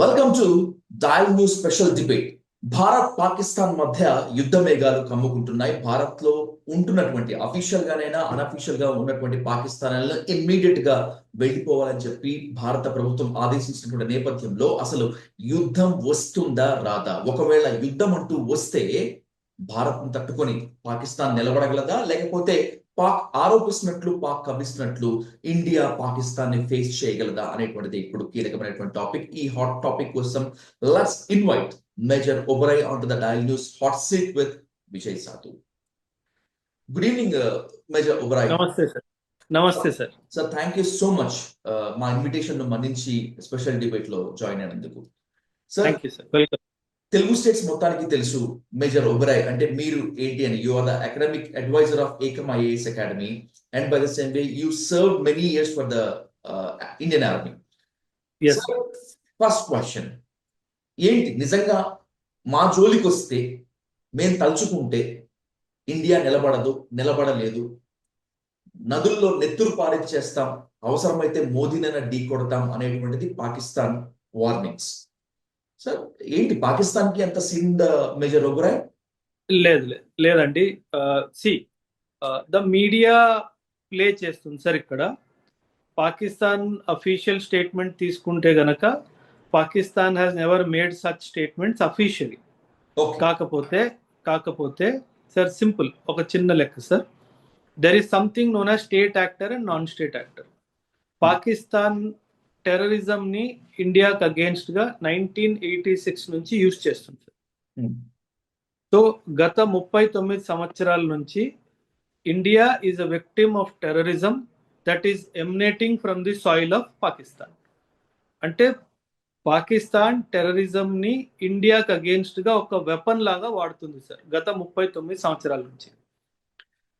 Welcome to dial news special debate. Bharat Pakistan మధ్య యుద్ధ మేఘాలు కమ్ముకుంటున్నాయి. భారత్ లో ఉంటున్నటువంటి అఫీషియల్ గానైనా అన్అఫీషియల్ గా ఉన్నటువంటి పాకిస్తాన్ ఇమ్మీడియట్ గా వెళ్ళిపోవాలని చెప్పి భారత ప్రభుత్వం ఆదేశించినటువంటి నేపథ్యంలో అసలు యుద్ధం వస్తుందా రాదా? ఒకవేళ యుద్ధం అంటూ వస్తే భారత్ తట్టుకొని పాకిస్తాన్ నిలబడగలదా, లేకపోతే పాక్ ఆరోపిస్తున్నట్లు పాక్ కవ్విస్తున్నట్లు ఇండియా పాకిస్తాన్ ని ఫేస్ చేయగలదా అనేటువంటిది ఇప్పుడు కీలకమైనటువంటి టాపిక్. ఈ హాట్ టాపిక్ కోసం let's invite major Oberoi on to the dial news hot seat with Vijay Sadhu. Good evening major Oberoi. నమస్తే సార్. నమస్తే sir. Sir thank you so much మా ఇన్విటేషన్ ను మన్నించి స్పెషల్ డిబేట్ లో జాయిన్ అయినందుకు. Sir welcome. తెలుగు స్టేట్స్ మొత్తానికి తెలుసు మేజర్ ఒబెరాయ్ అంటే మీరు ఏంటి అని. You are the academic adviser of Ekam IAS academy and by the same way you serve many years for the Indian army. First question ఏంటి, నిజంగా మా జోలికి వస్తే మేము తలుచుకుంటే ఇండియా నిలబడలేదు, నదుల్లో నెత్తురు పారించేస్తాం, అవసరమైతే మోదీనైనా ఢీ కొడతాం అనేటువంటిది పాకిస్తాన్ వార్నింగ్స్. సార్ ఏంటి పాకిస్తాన్ కి అంత సీన్ మేజర్ ఒబెరాయ్? లేదండి. సి ద మీడియా ప్లే చేస్తుంది సార్. ఇక్కడ పాకిస్తాన్ అఫీషియల్ స్టేట్మెంట్ తీసుకుంటే గనక Pakistan has never made such statements officially. కాకపోతే సార్ సింపుల్ ఒక చిన్న లెక్క sir. There is something known as state actor and non state actor. Pakistan terrorism ని ఇండియాకి అగేన్స్ట్ గా 1986 నుంచి యూజ్ చేస్తుంది సార్. సో గత 39 సంవత్సరాల నుంచి India is a victim of terrorism that is emanating from the soil of Pakistan. అంటే పాకిస్తాన్ టెర్రరిజం ని ఇండియాకి అగేన్స్ట్ గా ఒక వెపన్ లాగా వాడుతుంది సార్ గత 39 సంవత్సరాల నుంచి.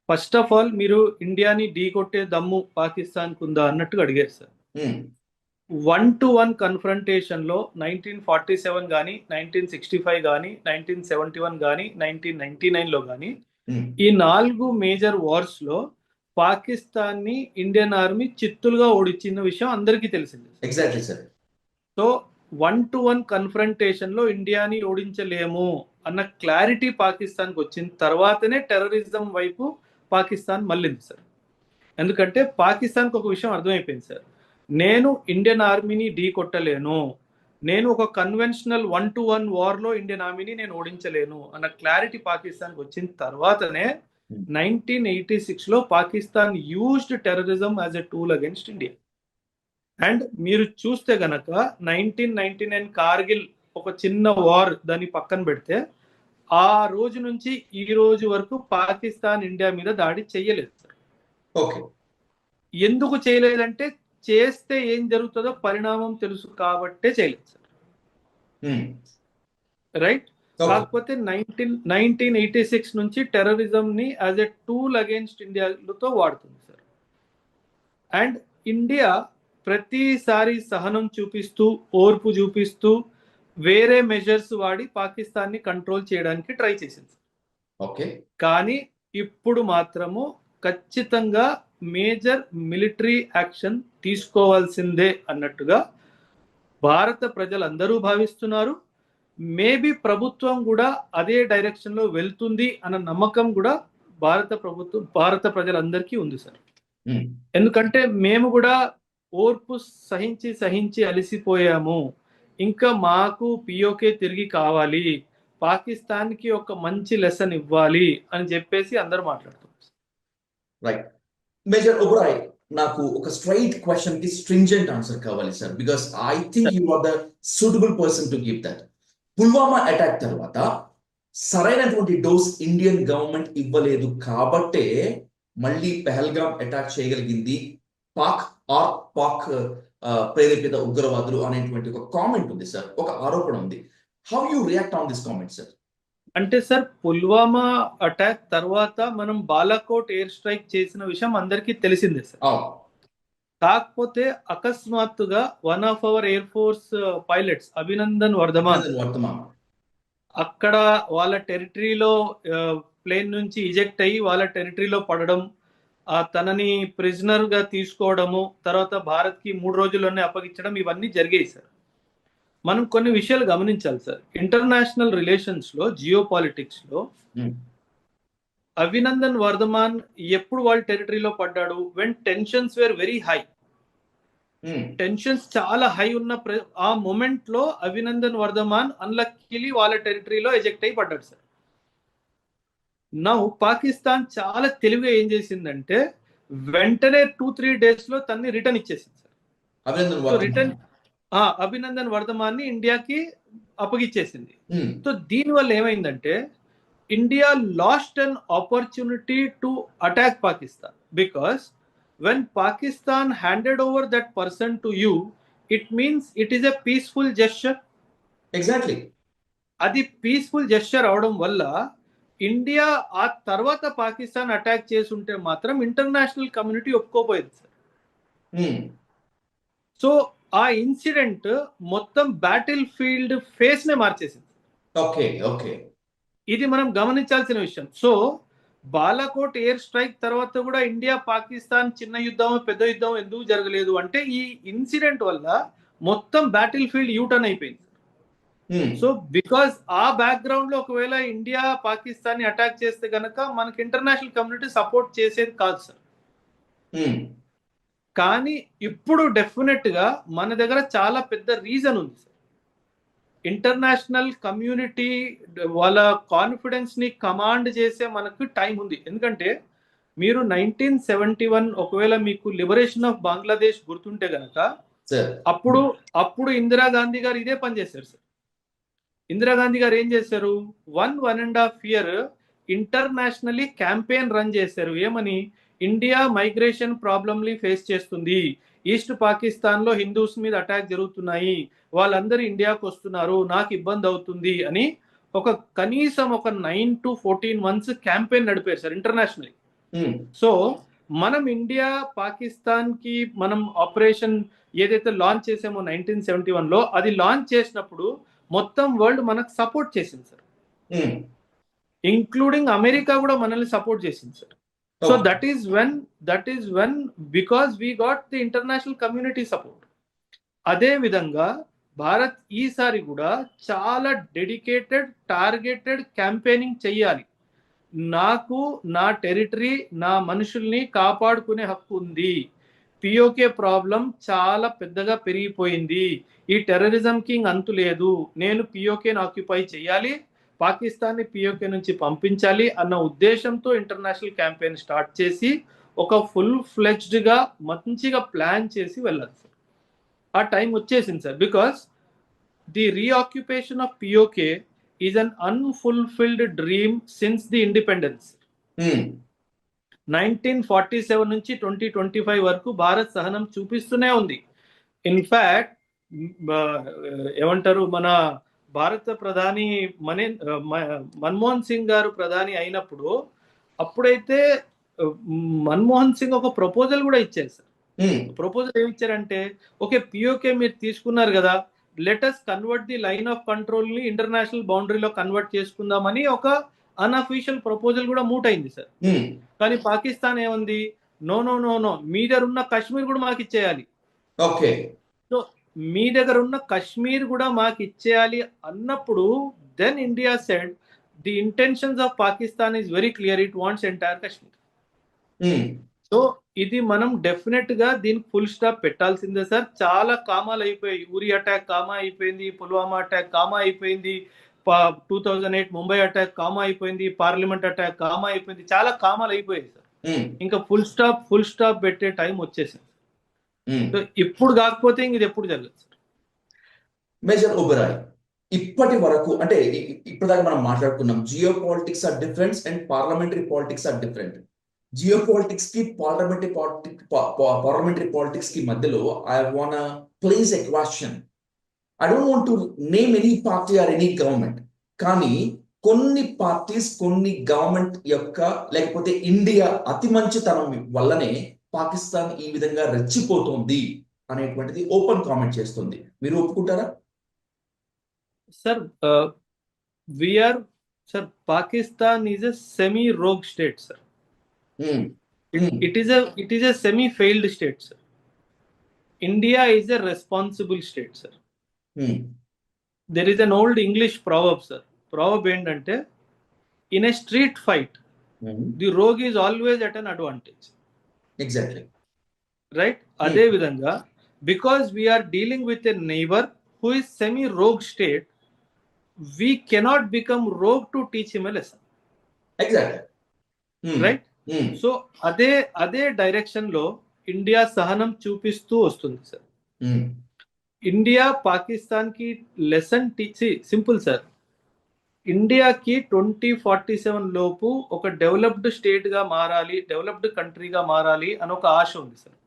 ఫస్ట్ ఆఫ్ ఆల్ మీరు ఇండియాని ఢీ కొట్టే దమ్ము పాకిస్తాన్ కుందా అన్నట్టుగా అడిగారు సార్. 1-to-1 కన్ఫ్రంటేషన్ లో 1947 కానీ 1965 కానీ 1971 కానీ 1999 లో కానీ ఈ 4 మేజర్ వార్స్ లో పాకిస్తాన్ ని ఇండియన్ ఆర్మీ చిత్తులుగా ఓడించిన విషయం అందరికీ తెలిసింది. Exactly sir. So 1-to-1 confrontation లో ఇండియాని ఓడించలేము అన్న క్లారిటీ పాకిస్తాన్కి వచ్చిన తర్వాతనే టెర్రరిజం వైపు పాకిస్తాన్ మళ్ళింది సార్. ఎందుకంటే పాకిస్తాన్కి ఒక విషయం అర్థమైపోయింది సార్, నేను ఇండియన్ ఆర్మీని ఢీ కొట్టలేను, నేను ఒక కన్వెన్షనల్ 1-to-1 వార్ లో ఇండియన్ ఆర్మీని నేను ఓడించలేను అన్న క్లారిటీ పాకిస్తాన్కి వచ్చిన తర్వాతనే 1986 లో Pakistan used terrorism as a tool against India. And మీరు చూస్తే గనక 1999 కార్గిల్ ఒక చిన్న వార్ దాన్ని పక్కన పెడితే ఆ రోజు నుంచి ఈ రోజు వరకు పాకిస్తాన్ ఇండియా మీద దాడి చేయలేదు సార్. ఓకే, ఎందుకు చేయలేదంటే చేస్తే ఏం జరుగుతుందో పరిణామం తెలుసు కాబట్టే చేయలేదు సార్. రైట్. కాకపోతే 1986 నుంచి టెర్రరిజం ని యాజ్ ఎ టూల్ అగేన్స్ట్ ఇండియాతో వాడుతుంది సార్. అండ్ ఇండియా ప్రతిసారి సహనం చూపిస్తూ ఓర్పు చూపిస్తూ వేరే మెజర్స్ వాడి పాకిస్తాన్ ని కంట్రోల్ చేయడానికి ట్రై చేసింది. ఓకే, కానీ ఇప్పుడు మాత్రము ఖచ్చితంగా మేజర్ మిలిటరీ యాక్షన్ తీసుకోవాల్సిందే అన్నట్టుగా భారత ప్రజలందరూ భావిస్తున్నారు. మేబీ ప్రభుత్వం కూడా అదే డైరెక్షన్ లో వెళ్తుంది అన్న నమ్మకం కూడా భారత ప్రజలందరికీ ఉంది సార్. ఎందుకంటే మేము కూడా ఓర్పు సహించి అలసిపోయాము, ఇంకా మాకు పిఓకే తిరిగి కావాలి, పాకిస్తాన్ కి ఒక మంచి లెసన్ ఇవ్వాలి అని చెప్పేసి అందరూ మాట్లాడుతున్నారు. రైట్ మేజర్ ఒబెరాయ్, నాకు ఒక స్ట్రైట్ క్వశ్చన్ కి స్ట్రింజెంట్ ఆన్సర్ కావాలి sir, because I think you are the suitable person to give that. Pulwama attack తర్వాత సరైనటువంటి డోస్ ఇండియన్ గవర్నమెంట్ ఇవ్వలేదు కాబట్టే మళ్ళీ పెహల్గామ్ అటాక్ చేయగలిగింది పాక్ ప్రేరేపిత ఉగ్రవాదులు అనేటువంటి ఒక కామెంట్ ఉంది సార్, ఒక ఆరోపణ ఉంది. How you react on this comment sir? అంటే సార్ పుల్వామా అటాక్ తర్వాత మనం బాలాకోట్ ఎయిర్ స్ట్రైక్ చేసిన విషయం అందరికీ తెలిసిందే సార్. కాకపోతే అకస్మాత్తుగా one of our air force pilots Abhinandan Varthaman అక్కడ వాళ్ళ టెరిటరీలో ప్లేన్ నుంచి ఇజెక్ట్ అయ్యి వాళ్ళ టెరిటరీలో పడడం, తనని ప్రిజనర్ గా తీసుకోవడము, తర్వాత భారత్ కి 3 రోజుల్లోనే అప్పగించడం, ఇవన్నీ జరిగాయి సార్. మనం కొన్ని విషయాలు గమనించాలి సార్. ఇంటర్నేషనల్ రిలేషన్స్ లో, జియో పాలిటిక్స్ లో అభినందన్ వర్ధమాన్ ఎప్పుడు వాళ్ళ టెరిటరీలో పడ్డాడు? When tensions were very high. Tensions చాలా హై ఉన్న ఆ మూమెంట్ లో అభినందన్ వర్ధమాన్ అన్లక్కీలీ వాళ్ళ టెరిటరీలో ఎజెక్ట్ అయి పడ్డాడు సార్. నౌ పాకిస్తాన్ చాలా తెలివిగా ఏం చేసిందంటే వెంటనే 2-3 డేస్ లో తన్ని రిటర్న్ ఇచ్చేసింది sir. Abhinandan so return Abhinandan Varthaman ని ఇండియాకి అప్పగిచ్చేసింది. సో దీనివల్ల ఏమైందంటే India lost an opportunity to attack Pakistan, because when Pakistan handed over that person to you, it means it is a peaceful gesture. Exactly. అది పీస్ఫుల్ జెస్చర్ అవడం వల్ల ఇండియా ఆ తర్వాత పాకిస్తాన్ అటాక్ చేసి ఉంటే మాత్రం ఇంటర్నేషనల్ కమ్యూనిటీ ఒప్పుకోపోయింది సార్. సో ఆ incident మొత్తం బ్యాటిల్ ఫీల్డ్ ఫేస్ నే మార్చేసింది. Okay okay. ఇది మనం గమనించాల్సిన విషయం. సో బాలాకోట్ ఎయిర్ స్ట్రైక్ తర్వాత కూడా ఇండియా పాకిస్తాన్ చిన్న యుద్ధం పెద్ద యుద్ధం ఎందుకు జరగలేదు అంటే ఈ ఇన్సిడెంట్ వల్ల మొత్తం బ్యాటిల్ ఫీల్డ్ యూటర్న్ అయిపోయింది. సో బికాస్ ఆ బ్యాక్గ్రౌండ్ లో ఒకవేళ ఇండియా పాకిస్తాన్ ని అటాక్ చేస్తే గనక మనకి ఇంటర్నేషనల్ కమ్యూనిటీ సపోర్ట్ చేసేది కాదు సార్. కానీ ఇప్పుడు డెఫినెట్ గా మన దగ్గర చాలా పెద్ద రీజన్ ఉంది సార్. ఇంటర్నేషనల్ కమ్యూనిటీ వాళ్ళ కాన్ఫిడెన్స్ ని కమాండ్ చేసే మనకు టైం ఉంది. ఎందుకంటే మీరు 1971 ఒకవేళ మీకు లిబరేషన్ ఆఫ్ బంగ్లాదేశ్ గుర్తుంటే గనక అప్పుడు ఇందిరాగాంధీ గారు ఇదే పని చేశారు సార్. ఇందిరాగాంధీ గారు ఏం చేశారు? 1.5 year ఇంటర్నేషనల్లీ క్యాంపెయిన్ రన్ చేశారు. ఏమని? ఇండియా మైగ్రేషన్ ప్రాబ్లమ్ని ఫేస్ చేస్తుంది, ఈస్ట్ పాకిస్తాన్ లో హిందూస్ మీద అటాక్ జరుగుతున్నాయి, వాళ్ళందరూ ఇండియాకు వస్తున్నారు, నాకు ఇబ్బంది అవుతుంది అని కనీసం 9 to 14 months క్యాంపెయిన్ నడిపారు సార్ ఇంటర్నేషనల్. సో మనం ఇండియా పాకిస్తాన్ కి మనం ఆపరేషన్ ఏదైతే లాంచ్ చేసామో 1971 లో, అది లాంచ్ చేసినప్పుడు మొత్తం వరల్డ్ మనకు సపోర్ట్ చేసింది సార్. ఇంక్లూడింగ్ అమెరికా కూడా మనల్ని సపోర్ట్ చేసింది sir. So that is when because we got the international community support. అదే విధంగా భారత్ ఈసారి కూడా చాలా డెడికేటెడ్ టార్గెటెడ్ క్యాంపెయినింగ్ చెయ్యాలి. నాకు నా టెరిటరీ నా మనుషుల్ని కాపాడుకునే హక్కు ఉంది. పిఓకే ప్రాబ్లం చాలా పెద్దగా పెరిగిపోయింది, ఈ టెర్రరిజం కి అంతు లేదు, నేను పిఓకేని ఆక్యుపై చేయాలి, పాకిస్తాన్ ని పిఓకే నుంచి పంపించాలి అన్న ఉద్దేశంతో ఇంటర్నేషనల్ క్యాంపెయిన్ స్టార్ట్ చేసి ఒక ఫుల్ ఫ్లెడ్జ్డ్ గా మంచిగా ప్లాన్ చేసి వెళ్ళాలి సార్. ఆ టైం వచ్చేసింది sir. Because the reoccupation of POK is an unfulfilled dream since the independence. 1947 నుంచి 2025 వరకు భారత్ సహనం చూపిస్తూనే ఉంది. ఇన్ఫాక్ట్ ఏమంటారు, మన భారత ప్రధాని మన్మోహన్ సింగ్ గారు ప్రధాని అయినప్పుడు అప్పుడైతే మన్మోహన్ సింగ్ ఒక ప్రపోజల్ కూడా ఇచ్చారు సార్. ప్రపోజల్ ఏమి ఇచ్చారంటే, ఓకే పిఓకే మీరు తీసుకున్నారు కదా, let us convert the line of control ని ఇంటర్నేషనల్ బౌండరీలో కన్వర్ట్ చేసుకుందామని ఒక అన్అఫీషియల్ ప్రపోజల్ కూడా మూట్ అయింది సార్. కానీ పాకిస్తాన్ ఏముంది, నో నో నో నో, మీ దగ్గర ఉన్న కశ్మీర్ కూడా మాకు ఇచ్చేయాలి. ఓకే. సో మీ దగ్గర ఉన్న కశ్మీర్ కూడా మాకు ఇచ్చేయాలి అన్నప్పుడు then India said the intentions of Pakistan is very clear, it wants entire Kashmir. So ఇది మనం డెఫినెట్ గా దీనికి ఫుల్ స్టాప్ పెట్టాల్సిందే సార్. చాలా కామాలు అయిపోయాయి. ఉరి అటాక్ కామా అయిపోయింది, పుల్వామా అటాక్ కామా అయిపోయింది, 2008 ముంబై అటాక్ కామా అయిపోయింది, పార్లమెంట్ అటాక్ కామా అయిపోయింది, చాలా కామాలు అయిపోయాయి సార్. ఇంకా ఫుల్ స్టాప్ పెట్టే టైం వచ్చేసింది. సో ఇప్పుడు కాకపోతే ఇంక ఇది ఎప్పుడు జరగదు సార్. మేజర్ ఓబెరాయ్, ఇప్పటి వరకు అంటే ఇప్పటిదాకా మనం మాట్లాడుకున్నాం geopolitics are different and parliamentary politics are different. Geopolitics కి పార్లమెంటరీ పాలిటిక్స్ కి మధ్యలో I want place a question. I don't want to name any party or any government, కానీ కొన్ని పార్టీస్ కొన్ని గవర్నమెంట్ యొక్క లేకపోతే ఇండియా అతి మంచితనం వల్లనే పాకిస్తాన్ ఈ విధంగా రెచ్చిపోతుంది అనేటువంటిది ఓపెన్ కామెంట్ చేస్తుంది. మీరు ఒప్పుకుంటారా sir? Sir Pakistan is a semi rogue state sir. It is a semi failed state sir. India is a responsible state sir. There is an old English proverb sir. Proverb ఏంటంటే, in a street fight the rogue is always at an advantage. Exactly. Right? అదే విధంగా, because we are dealing with a neighbour who is semi rogue state, we cannot become rogue to teach him a lesson. Exactly. Right? So అదే అదే direction లో India సహనం చూపిస్తూ వస్తుంది sir. India Pakistan కి lesson టీచి simple sir. ఇండియాకి 2047 లోపు ఒక డెవలప్డ్ స్టేట్ గా మారాలి, డెవలప్డ్ కంట్రీగా మారాలి అని ఒక ఆశ ఉంది సార్.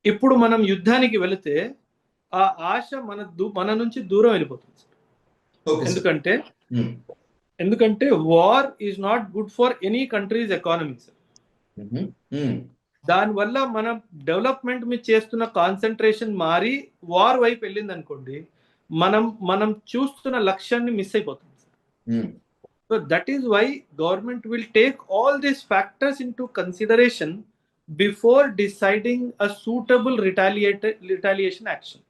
ఇప్పుడు మనం యుద్ధానికి వెళితే ఆ ఆశ మన నుంచి దూరం వెళ్ళిపోతుంది సార్. ఎందుకంటే war is not good for any countries economy sir. దానివల్ల మనం డెవలప్మెంట్ మీద చేస్తున్న కాన్సన్ట్రేషన్ మారి వార్ వైపు వెళ్ళింది అనుకోండి, మనం చూస్తున్న లక్ష్యాన్ని మిస్ అయిపోతుంది. So that is why government will take all these factors into consideration before deciding a suitable retaliation action.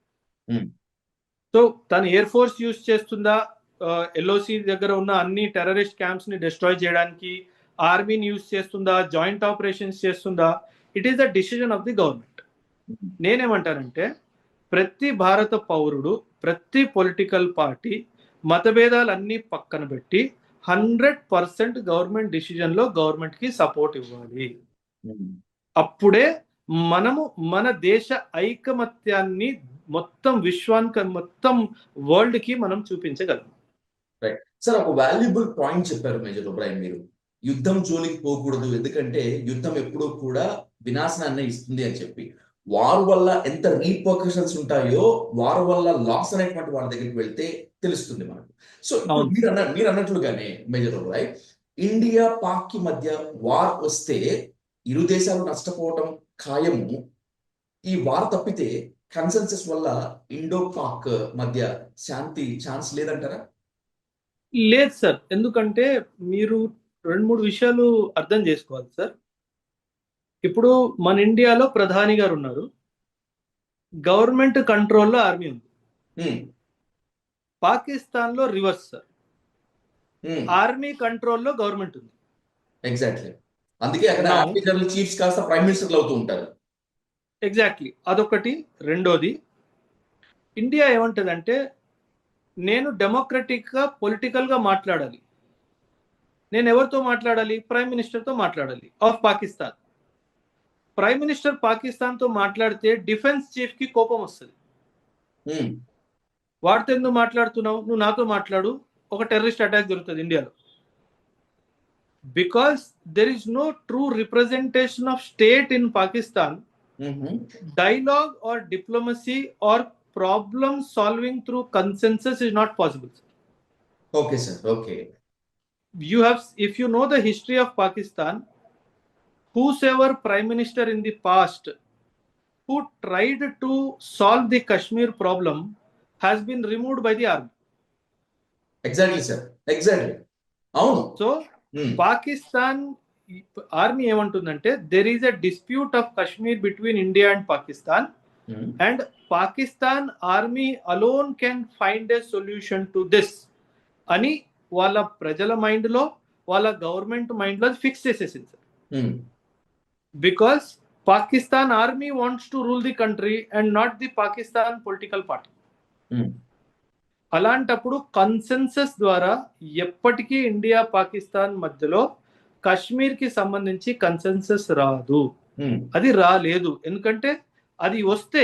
So తను ఎయిర్ ఫోర్స్ యూజ్ చేస్తుందా, ఎల్ఓసి దగ్గర ఉన్న అన్ని టెర్రరిస్ట్ క్యాంప్స్ ని డిస్ట్రాయ్ చేయడానికి, ఆర్మీని యూజ్ చేస్తుందా, జాయింట్ ఆపరేషన్స్ చేస్తుందా, it is the decision of the government. నేనేమంటానంటే, ప్రతి భారత పౌరుడు, ప్రతి పొలిటికల్ పార్టీ మతభేదాలన్నీ పక్కన పెట్టి 100% గవర్నమెంట్ డిసిజన్ లో గవర్నమెంట్ కి సపోర్ట్ ఇవ్వాలి. అప్పుడే మనము మన దేశ ఐకమత్యాన్ని మొత్తం విశ్వానికి, మొత్తం వరల్డ్ కి మనం చూపించగలం. రైట్ సార్, ఒక వాల్యుబుల్ పాయింట్ చెప్పారు మేజర్ ఒబ్రాయన్ మీరు. యుద్ధం జోలికి పోకూడదు, ఎందుకంటే యుద్ధం ఎప్పుడూ కూడా వినాశనాన్ని ఇస్తుంది అని చెప్పి. వార్ వల్ల ఎంత రీపర్కషన్స్ ఉంటాయో, వార్ వల్ల లాస్ అనేటువంటి వాళ్ళ దగ్గరికి వెళ్తే తెలుస్తుంది మనకు. సో మీరు అన్నట్లుగానే మేజర్ ఒబ్రాయన్, ఇండియా పాక్ కి మధ్య వార్ వస్తే ఇరు దేశాలు నష్టపోవటం ఖాయము. ఈ వార్ తప్పితే కన్సెన్సస్ వల్ల ఇండో పాక్ మధ్య శాంతి ఛాన్స్ లేదంటారా? లేదు సార్. ఎందుకంటే మీరు 2-3 విషయాలు అర్థం చేసుకోవాలి సార్. ఇప్పుడు మన ఇండియాలో ప్రధాని గారు ఉన్నారు, గవర్నమెంట్ కంట్రోల్లో ఆర్మీ ఉంది. పాకిస్తాన్ లో రివర్స్ సార్, ఆర్మీ కంట్రోల్లో గవర్నమెంట్ ఉంది. ఎగ్జాక్ట్లీ. అందుకే అక్కడ ఆర్మీ జనరల్ చీఫ్స్ కాస్త ప్రైమ్ మినిస్టర్లు అవుతూ ఉంటారు. ఎగ్జాక్ట్లీ, అదొకటి. రెండోది, ఇండియా ఏమంటదంటే, నేను డెమోక్రటిక్ గా పొలిటికల్ గా మాట్లాడాలి. నేను ఎవరితో మాట్లాడాలి? ప్రైమ్ మినిస్టర్ తో మాట్లాడాలి of Pakistan. Prime minister Pakistan తో మాట్లాడితే డిఫెన్స్ చీఫ్ కి కోపం వస్తుంది. వాడితో ఎందుకు మాట్లాడుతున్నావు, నువ్వు నాతో మాట్లాడు, ఒక టెర్రరిస్ట్ అటాక్ జరుగుతుంది ఇండియాలో. Because there is no true representation of state in Pakistan, dialogue or diplomacy or problem solving through consensus is not possible. Okay sir, okay. If you know the history of Pakistan, whosoever prime minister in the past who tried to solve the Kashmir problem has been removed by the army. Exactly sir, exactly. So Pakistan army ఏమంటుందంటే, there is a dispute of Kashmir between India and Pakistan, and Pakistan army alone can find a solution to this అని వాళ్ళ ప్రజల mind లో, వాళ్ళ government mind లో fix చేసేసింది సార్. Because Pakistan army wants to rule the country and not the Pakistan political party. అలాంటప్పుడు consensus ద్వారా ఎప్పటికీ ఇండియా పాకిస్తాన్ మధ్యలో కశ్మీర్ కి సంబంధించి కన్సెన్సస్ రాదు. అది రాలేదు. ఎందుకంటే అది వస్తే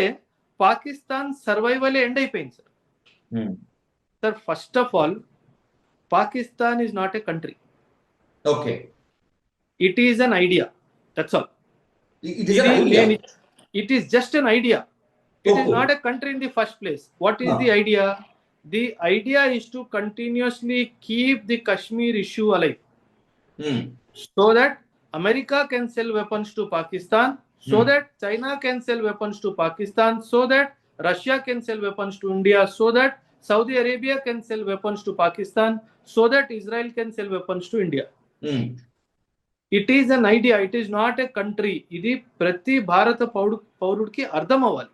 పాకిస్తాన్ సర్వైవల్ ఎండ్ అయిపోయింది sir. Sir, first of all, Pakistan is not a country. Okay, it is an idea, that's all. It is just an idea. It is not a country in the first place. What is the idea? The idea is to continuously keep the Kashmir issue alive. So that America can sell weapons to Pakistan, so that China can sell weapons to Pakistan, so that Russia can sell weapons to India, so that Saudi Arabia can sell weapons to Pakistan, so that Israel can sell weapons to India. It is an idea, it is not a country. ఇది ప్రతి భారత పౌరుడికి అర్థం అవ్వాలి.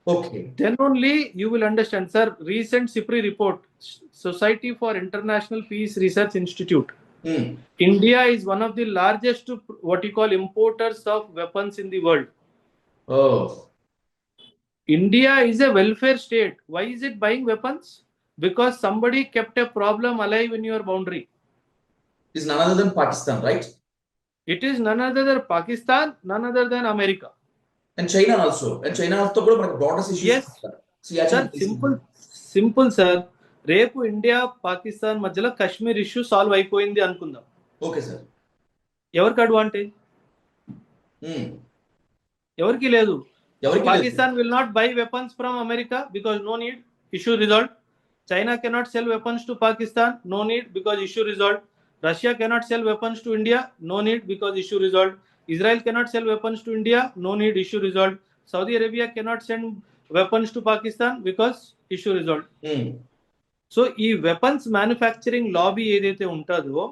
Okay. Then only you will understand, sir. Recent SIPRI report, Society for International Peace Research Institute. Hmm. India is one of the largest, what you call, importers of weapons in the world. Oh, India is a welfare state. Why is it buying weapons? Because somebody kept a problem alive in your boundary. is none other than Pakistan, right? It is none other than Pakistan, none other than America. And China also. And China also కూడా మనకు borders issues Yes, Siachen sir. Simple sir. రేపు India Pakistan మధ్యలో Kashmir issue solve అయిపోయింది అనుకుందాం. Okay sir. ఎవరికి advantage? ఎవరికి లేదు. Pakistan will not buy weapons from America because no need, issue resolved. China cannot sell weapons to Pakistan, no need because issue resolved. Russia cannot sell weapons to India, no need because issue resolved. Israel cannot sell weapons to India, no need, issue resolved. Saudi Arabia cannot send weapons to Pakistan because issue resolved. So ఈ weapons manufacturing lobby ఏదైతే ఉంటుందో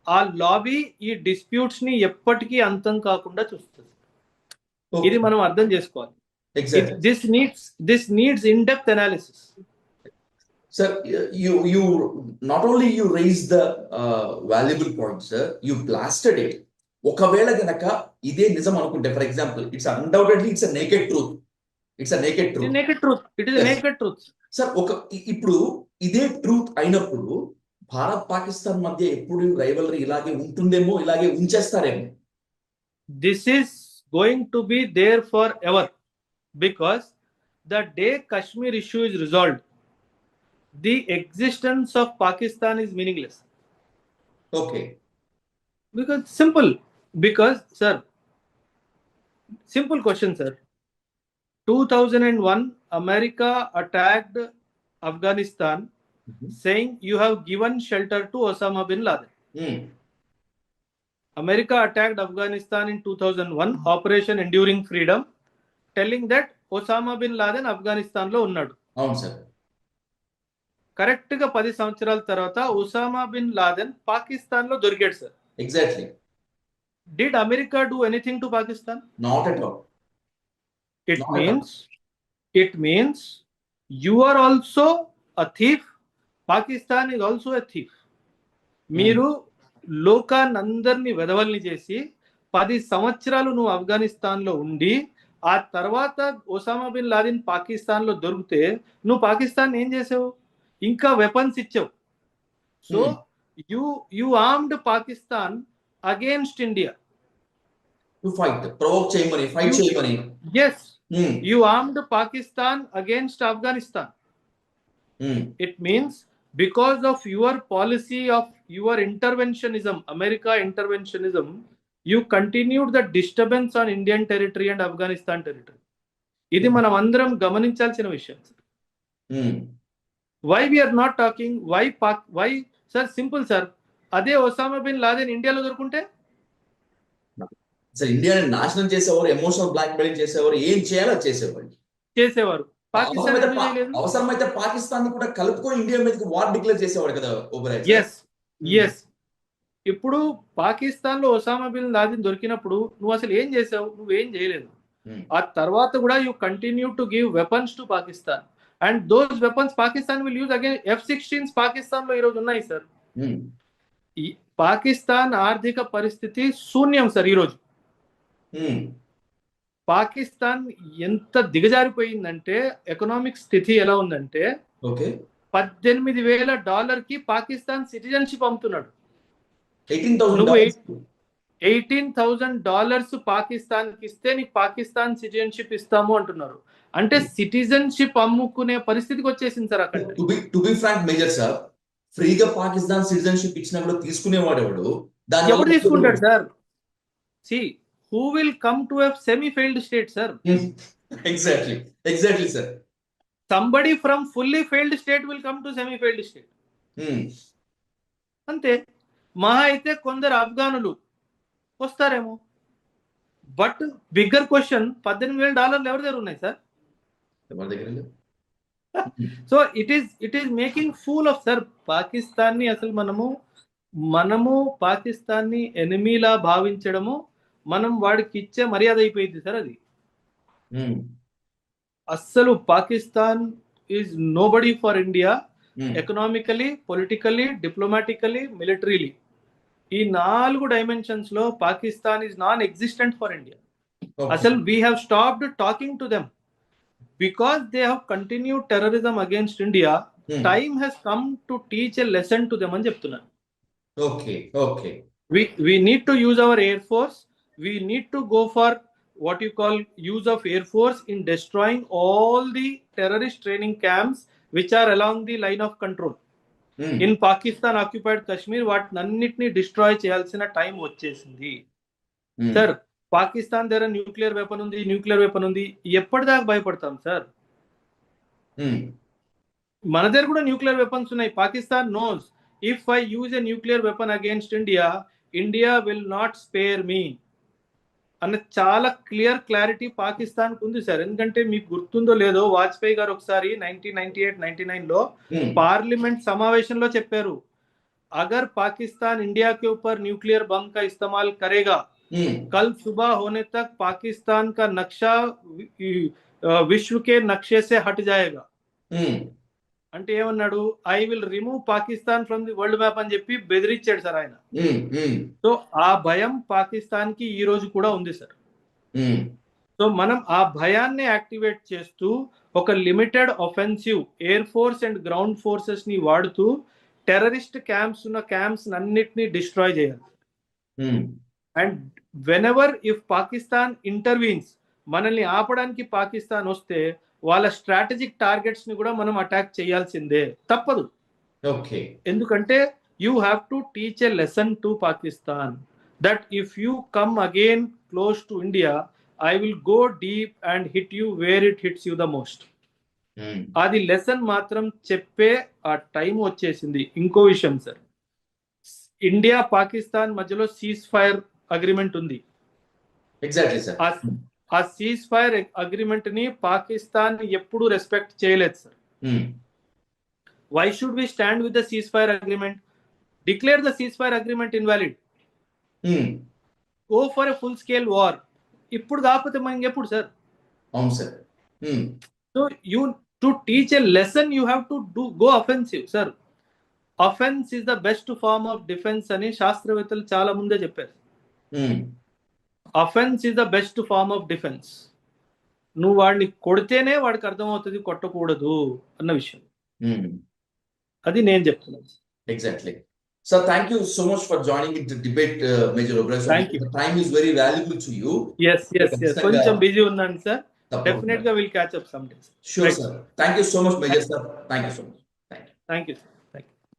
ఆ lobby ఈ disputes ని ఎప్పటికీ అంతం కాకుండా చూస్తుంది. ఇది మనం అర్థం చేసుకోవాలి. This needs in depth analysis. Sir, you not only you raised the valuable point, sir, you blasted it. ఒకవేళ గనక ఇదే నిజం అనుకుంటే, for example, it's undoubtedly it's a naked truth. It is naked truth. Sir, ఇప్పుడు ఇదే truth అయినప్పుడు భారత్ పాకిస్తాన్ మధ్య ఎప్పుడు రైవలరీ ఇలాగే ఉంటుందేమో, ఇలాగే ఉంచేస్తారేమో. This is going to be there forever because the day Kashmir issue is resolved, the existence of Pakistan is meaningless. Okay. Because sir, simple question, sir. 2001 America attacked Afghanistan, saying you have given shelter to Osama bin Laden. America attacked Afghanistan in 2001, Operation Enduring Freedom, telling that Osama bin Laden Afghanistan lo unnadu. అవును sir. Correct గా 10 సంవత్సరాల తర్వాత Usama bin Laden Pakistan లో దొరికాడు sir. Exactly. Did America do anything to Pakistan? Not at all. It means you are also a thief, Pakistan is also a thief. మీరు లోకాన్నందరినీ వెదవల్ని చేసి 10 సంవత్సరాలు నువ్వు ఆఫ్ఘనిస్తాన్ లో ఉండి ఆ తర్వాత ఒసామా బిన్ లాదెన్ పాకిస్తాన్ లో దొరికితే నువ్వు పాకిస్తాన్ ఏం చేసావు? ఇంకా వెపన్స్ ఇచ్చావు. So you armed Pakistan against India to fight, provoke చేయమని, ఫైట్ చేయమని. yes you armed Pakistan against Afghanistan. It means because of your policy of your interventionism, America interventionism, you continued the disturbance on Indian territory and Afghanistan territory. ఇది మనం అందరం గమనించాల్సిన విషయం. Why we are not talking? Why sir? Simple sir. అదే Osama bin Laden ఇండియాలో దొరుకుంటే sir, ఇండియాని నాశనం చేసేవారు, ఎమోషనల్ బ్లాక్ మెయిల్ చేసేవారు, ఏం చేయాలో చేసేవారు. అవసరమైతే పాకిస్తాన్ కూడా కలుపుకొని ఇండియా మీదకి వార్ డిక్లేర్ చేసేవాడు కదా ఓబరాయ్. ఎస్. ఇప్పుడు పాకిస్తాన్ లో ఒసామా బిన్ లాదెన్ దొరికినప్పుడు నువ్వు అసలు ఏం చేసావు? నువ్వేం చేయలేదు. ఆ తర్వాత కూడా you continue to give weapons to Pakistan. And those weapons Pakistan will use again. F-16s Pakistan లో ఈరోజు ఉన్నాయి సార్. పాకిస్తాన్ ఆర్థిక పరిస్థితి శూన్యం సార్ ఈరోజు. పాకిస్తాన్ ఎంత దిగజారిపోయిందంటే, ఎకనామిక్ స్థితి ఎలా ఉందంటే, $18,000 కి పాకిస్తాన్ సిటిజన్షిప్ అమ్ముతున్నాడు. $18,000 పాకిస్తాన్ కి ఇస్తే నీకు పాకిస్తాన్ సిటిజన్షిప్ ఇస్తాము అంటున్నారు. అంటే సిటిజన్షిప్ అమ్ముకునే పరిస్థితికి వచ్చేసింది సార్ అక్కడ. To be frank major sir, ఫ్రీగా పాకిస్తాన్ సిటిజన్షిప్ ఇచ్చినా కూడా తీసుకునేవాడు ఎవడు? ఎవరు తీసుకుంటాడు sir? See who will come to a semi-failed state, sir? Exactly, sir. Somebody from fully failed state will come to semi-failed state. అంతే. మహా అయితే కొందరు ఆఫ్ఘానులు వస్తారేమో. బట్ బిగ్గర్ క్వశ్చన్, $18,000 ఎవరి దగ్గర ఉన్నాయి sir? So it is making pool of sir Pakistan ని. అసలు మనము పాకిస్తాన్ ని ఎనిమీలా భావించడము మనం వాడికి ఇచ్చే మర్యాద అయిపోయింది సార్ అది. అస్సలు Pakistan is nobody for India, Hmm. Economically, politically, diplomatically, militarily. ఈ 4 డైమెన్షన్స్ లో Pakistan is non existent for India. Okay. అసలు we have stopped talking to them because they have continued terrorism against India. Hmm. Time has come to teach a lesson to them అని చెప్తున్నాను. Okay. Okay. We need to use our air force. We need to go for what you call use of air force in destroying all the terrorist training camps which are along the line of control. Hmm. In Pakistan occupied Kashmir వాటినన్నిటిని destroy చేయాల్సిన time వచ్చేసింది. Hmm. Sir, Pakistan దగ్గర nuclear weapon ఉంది, ఎప్పటిదాకా భయపడతాం sir? Hmm. మన దగ్గర కూడా న్యూక్లియర్ వెపన్స్ ఉన్నాయి. Pakistan knows if I use a nuclear weapon against India will not spare me అన్న చాలా క్లారిటీ పాకిస్తాన్ ఉంది సార్. ఎందుకంటే మీకు గుర్తుందో లేదో, వాజ్పేయి గారు ఒకసారి 1998-99 లో Hmm. పార్లమెంట్ సమావేశంలో చెప్పారు, అగర్ పాకిస్తాన్ ఇండియా के ऊपर न्यूक्लियर बम का इस्तेमाल करेगा, Hmm. कल सुबह होने तक पाकिस्तान का नक्शा विश्व के नक्शे से हट जाएगा. Hmm. అంటే ఏమన్నాడు, I will remove Pakistan from the world map అని చెప్పి బెదిరించాడు సార్ ఆయన. Hmm. Hmm. సో ఆ భయం పాకిస్తాన్ కి ఈ రోజు కూడా ఉంది సార్. Hmm. సో మనం ఆ భయాన్ని యాక్టివేట్ చేస్తూ ఒక limited offensive air force and ground forces ని వాడుతూ టెర్రరిస్ట్ క్యాంప్స్ ఉన్న క్యాంప్స్ అన్నిటిని డిస్ట్రాయ్ చేయాలి. Hmm. And whenever if Pakistan intervenes, మనల్ని ఆపడానికి పాకిస్తాన్ వస్తే వాళ్ళ స్ట్రాటజిక్ టార్గెట్స్ ని కూడా మనం అటాక్ చేయాల్సిందే, తప్పదు. Okay. ఎందుకంటే you have to teach a lesson to Pakistan that if you come again close to India, I will go deep and hit you where it hits you the most. Hmm. అది lesson మాత్రం చెప్పే ఆ time వచ్చేసింది. ఇంకో విషయం sir, India Pakistan మధ్యలో ceasefire agreement ఉంది. Exactly, sir. ఆ సీజ్ ఫైర్ అగ్రిమెంట్ ని పాకిస్తాన్ ఎప్పుడు రెస్పెక్ట్ చేయలేదు sir. Hmm. Why should we stand with the ceasefire agreement? Declare the ceasefire agreement invalid. Hmm. Go for a full scale war. ఇప్పుడు కాకపోతే మనం ఎప్పుడు sir? అవును sir. Hmm. So you to teach a lesson you have to do go offensive sir. Offence is the best form of defence అని శాస్త్రవేత్తలు చాలా ముందే చెప్పారు. Hmm. Offence is the best form of defence. నువ్వు వాడిని కొడితేనే వాడికి అర్థమవుతుంది కొట్టకూడదు అన్న విషయం. Hmm. అది నేను చెప్తున్నాను. Exactly. Sir, thank you so much for joining in the debate, Major Oberoi. Thank you. The time is very valuable to you. Yes. కొంచెం బిజీ ఉన్నాను సార్. తప్పకుండా. డెఫినెట్ గా will catch up some days. Sure, sir. Thank you so much, Major sir. Thank you so much. Thank you. Thank you.